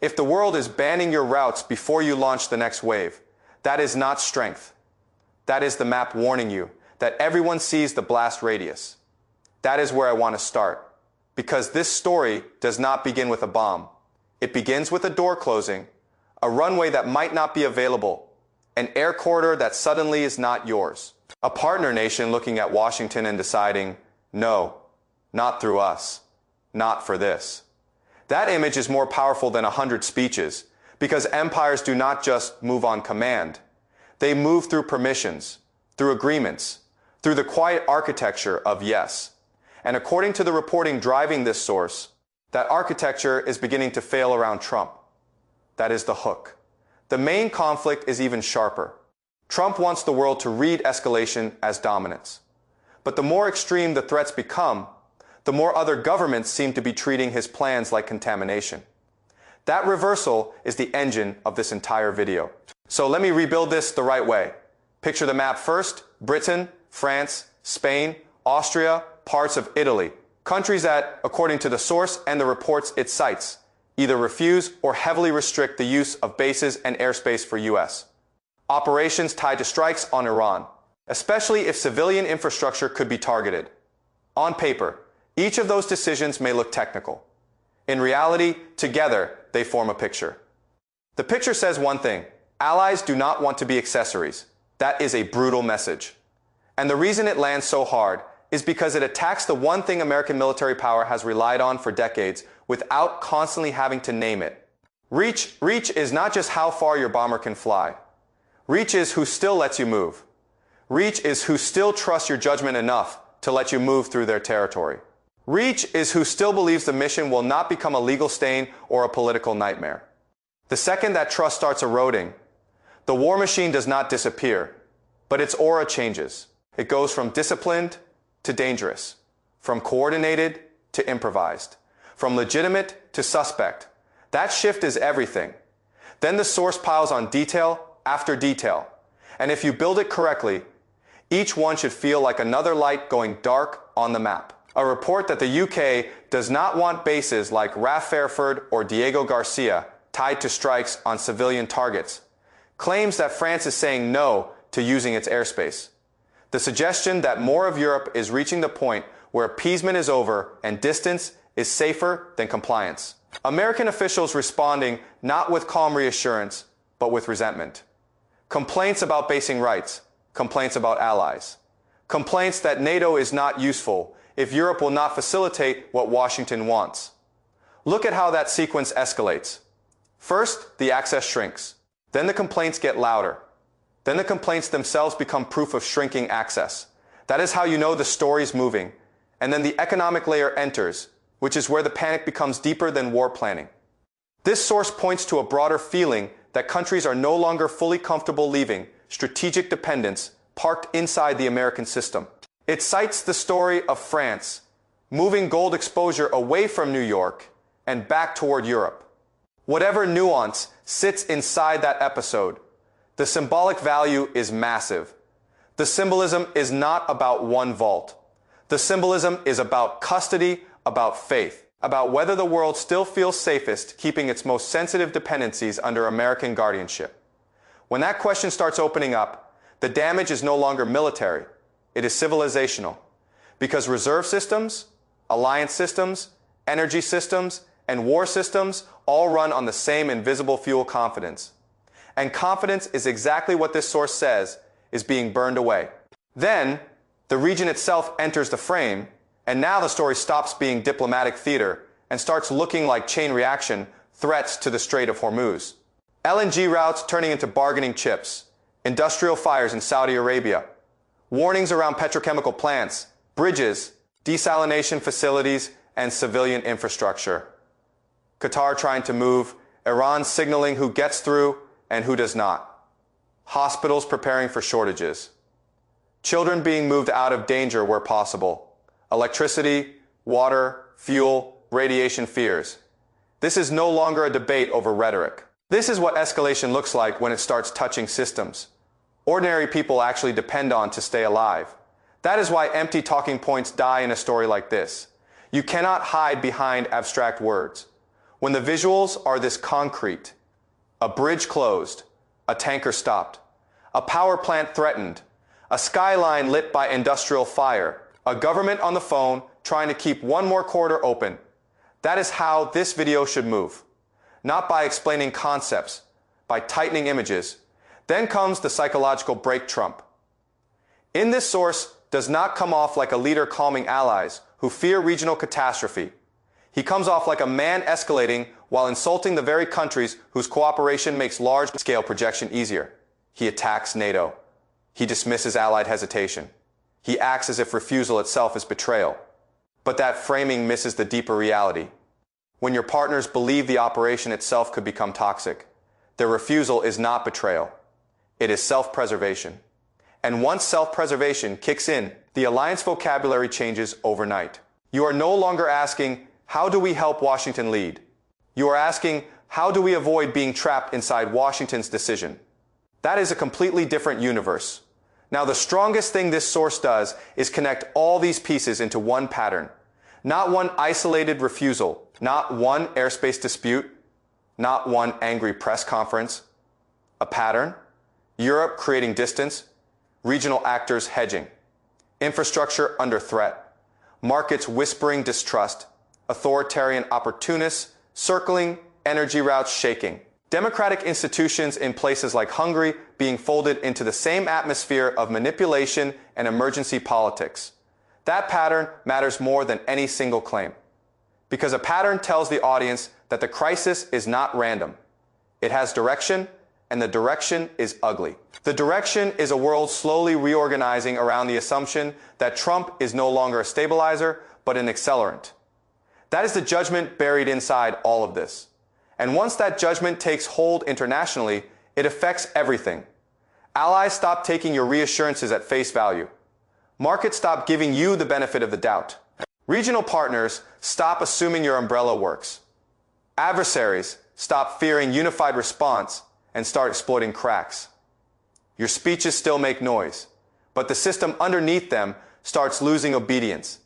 If the world is banning your routes before you launch the next wave, that is not strength. That is the map warning you that everyone sees the blast radius. That is where I want to start, because this story does not begin with a bomb. It begins with a door closing, a runway that might not be available, an air corridor that suddenly is not yours, a partner nation looking at Washington and deciding, no, not through us, not for this. That image is more powerful than 100 speeches, because empires do not just move on command. They move through permissions, through agreements, through the quiet architecture of yes. And according to the reporting driving this source, that architecture is beginning to fail around Trump. That is the hook. The main conflict is even sharper. Trump wants the world to read escalation as dominance. But the more extreme the threats become, the more other governments seem to be treating his plans like contamination. That reversal is the engine of this entire video. So let me rebuild this the right way. Picture the map first: Britain, France, Spain, Austria, parts of Italy. Countries that, according to the source and the reports it cites, either refuse or heavily restrict the use of bases and airspace for US operations tied to strikes on Iran, especially if civilian infrastructure could be targeted. On paper, each of those decisions may look technical. In reality, together, they form a picture. The picture says one thing: allies do not want to be accessories. That is a brutal message. And the reason it lands so hard is because it attacks the one thing American military power has relied on for decades without constantly having to name it. Reach is not just how far your bomber can fly. Reach is who still lets you move. Reach is who still trusts your judgment enough to let you move through their territory. Reach is who still believes the mission will not become a legal stain or a political nightmare. The second that trust starts eroding, the war machine does not disappear, but its aura changes. It goes from disciplined to dangerous, from coordinated to improvised, from legitimate to suspect. That shift is everything. Then the source piles on detail after detail, and if you build it correctly, each one should feel like another light going dark on the map. A report that the UK does not want bases like RAF Fairford or Diego Garcia tied to strikes on civilian targets claims that France is saying no to using its airspace. The suggestion that more of Europe is reaching the point where appeasement is over and distance is safer than compliance. American officials responding not with calm reassurance, but with resentment. Complaints about basing rights, complaints about allies, complaints that NATO is not useful if Europe will not facilitate what Washington wants. Look at how that sequence escalates. First, the access shrinks. Then the complaints get louder. Then the complaints themselves become proof of shrinking access. That is how you know the story's moving. And then the economic layer enters, which is where the panic becomes deeper than war planning. This source points to a broader feeling that countries are no longer fully comfortable leaving strategic dependence parked inside the American system. It cites the story of France, moving gold exposure away from New York and back toward Europe. Whatever nuance sits inside that episode, the symbolic value is massive. The symbolism is not about one vault. The symbolism is about custody, about faith, about whether the world still feels safest keeping its most sensitive dependencies under American guardianship. When that question starts opening up, the damage is no longer military. It is civilizational. Because reserve systems, alliance systems, energy systems, and war systems all run on the same invisible fuel: confidence. And confidence is exactly what this source says is being burned away. Then, the region itself enters the frame, and now the story stops being diplomatic theater and starts looking like chain reaction threats to the Strait of Hormuz. LNG routes turning into bargaining chips, industrial fires in Saudi Arabia, warnings around petrochemical plants, bridges, desalination facilities, and civilian infrastructure. Qatar trying to move, Iran signaling who gets through and who does not. Hospitals preparing for shortages. Children being moved out of danger where possible. Electricity, water, fuel, radiation fears. This is no longer a debate over rhetoric. This is what escalation looks like when it starts touching systems ordinary people actually depend on to stay alive. That is why empty talking points die in a story like this. You cannot hide behind abstract words. When the visuals are this concrete: a bridge closed, a tanker stopped, a power plant threatened, a skyline lit by industrial fire, a government on the phone trying to keep one more corridor open. That is how this video should move. Not by explaining concepts, by tightening images. Then comes the psychological break Trump. In this source does not come off like a leader calming allies who fear regional catastrophe. He comes off like a man escalating while insulting the very countries whose cooperation makes large-scale projection easier. He attacks NATO. He dismisses allied hesitation. He acts as if refusal itself is betrayal. But that framing misses the deeper reality. When your partners believe the operation itself could become toxic, their refusal is not betrayal. It is self-preservation. And once self-preservation kicks in, the alliance vocabulary changes overnight. You are no longer asking, how do we help Washington lead? You are asking, how do we avoid being trapped inside Washington's decision? That is a completely different universe. Now, the strongest thing this source does is connect all these pieces into one pattern. Not one isolated refusal, not one airspace dispute, not one angry press conference. A pattern: Europe creating distance, regional actors hedging, infrastructure under threat, markets whispering distrust, authoritarian opportunists circling, energy routes shaking, democratic institutions in places like Hungary being folded into the same atmosphere of manipulation and emergency politics. That pattern matters more than any single claim. Because a pattern tells the audience that the crisis is not random. It has direction, and the direction is ugly. The direction is a world slowly reorganizing around the assumption that Trump is no longer a stabilizer, but an accelerant. That is the judgment buried inside all of this. And once that judgment takes hold internationally, it affects everything. Allies stop taking your reassurances at face value. Markets stop giving you the benefit of the doubt. Regional partners stop assuming your umbrella works. Adversaries stop fearing unified response and start exploiting cracks. Your speeches still make noise, but the system underneath them starts losing obedience.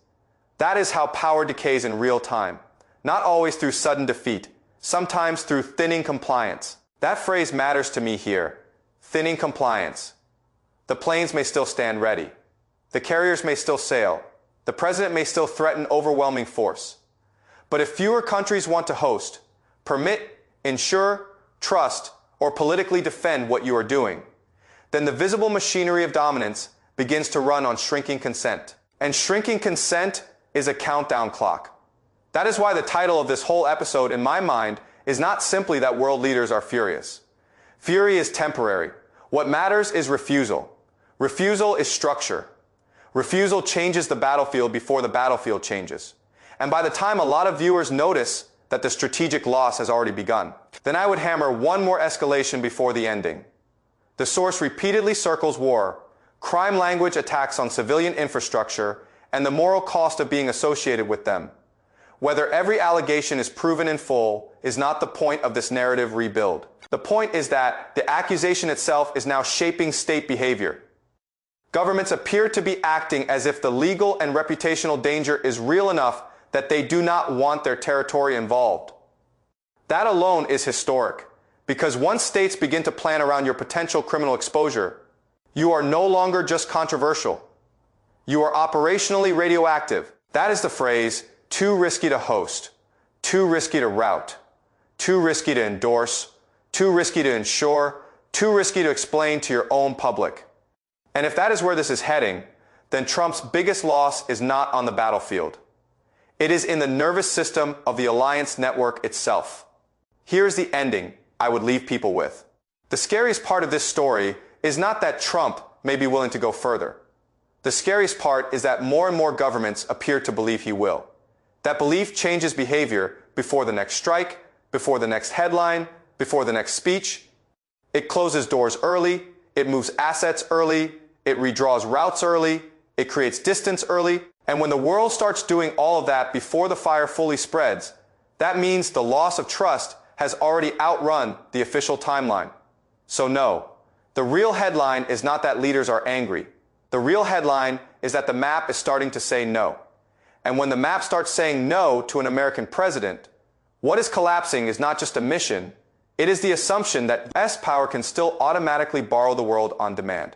That is how power decays in real time, not always through sudden defeat, sometimes through thinning compliance. That phrase matters to me here: thinning compliance. The planes may still stand ready. The carriers may still sail. The president may still threaten overwhelming force. But if fewer countries want to host, permit, ensure, trust, or politically defend what you are doing, then the visible machinery of dominance begins to run on shrinking consent. And shrinking consent is a countdown clock. That is why the title of this whole episode, in my mind, is not simply that world leaders are furious. Fury is temporary. What matters is refusal. Refusal is structure. Refusal changes the battlefield before the battlefield changes. And by the time a lot of viewers notice that the strategic loss has already begun, then I would hammer one more escalation before the ending. The source repeatedly circles war, crime language attacks on civilian infrastructure, and the moral cost of being associated with them. Whether every allegation is proven in full is not the point of this narrative rebuild. The point is that the accusation itself is now shaping state behavior. Governments appear to be acting as if the legal and reputational danger is real enough that they do not want their territory involved. That alone is historic, because once states begin to plan around your potential criminal exposure, you are no longer just controversial. You are operationally radioactive. That is the phrase, too risky to host, too risky to route, too risky to endorse, too risky to insure, too risky to explain to your own public. And if that is where this is heading, then Trump's biggest loss is not on the battlefield. It is in the nervous system of the alliance network itself. Here's the ending I would leave people with. The scariest part of this story is not that Trump may be willing to go further. The scariest part is that more and more governments appear to believe he will. That belief changes behavior before the next strike, before the next headline, before the next speech. It closes doors early, it moves assets early, it redraws routes early, it creates distance early, and when the world starts doing all of that before the fire fully spreads, that means the loss of trust has already outrun the official timeline. So no, the real headline is not that leaders are angry. The real headline is that the map is starting to say no. And when the map starts saying no to an American president, What is collapsing is not just a mission, it is the assumption that S power can still automatically borrow the world on demand.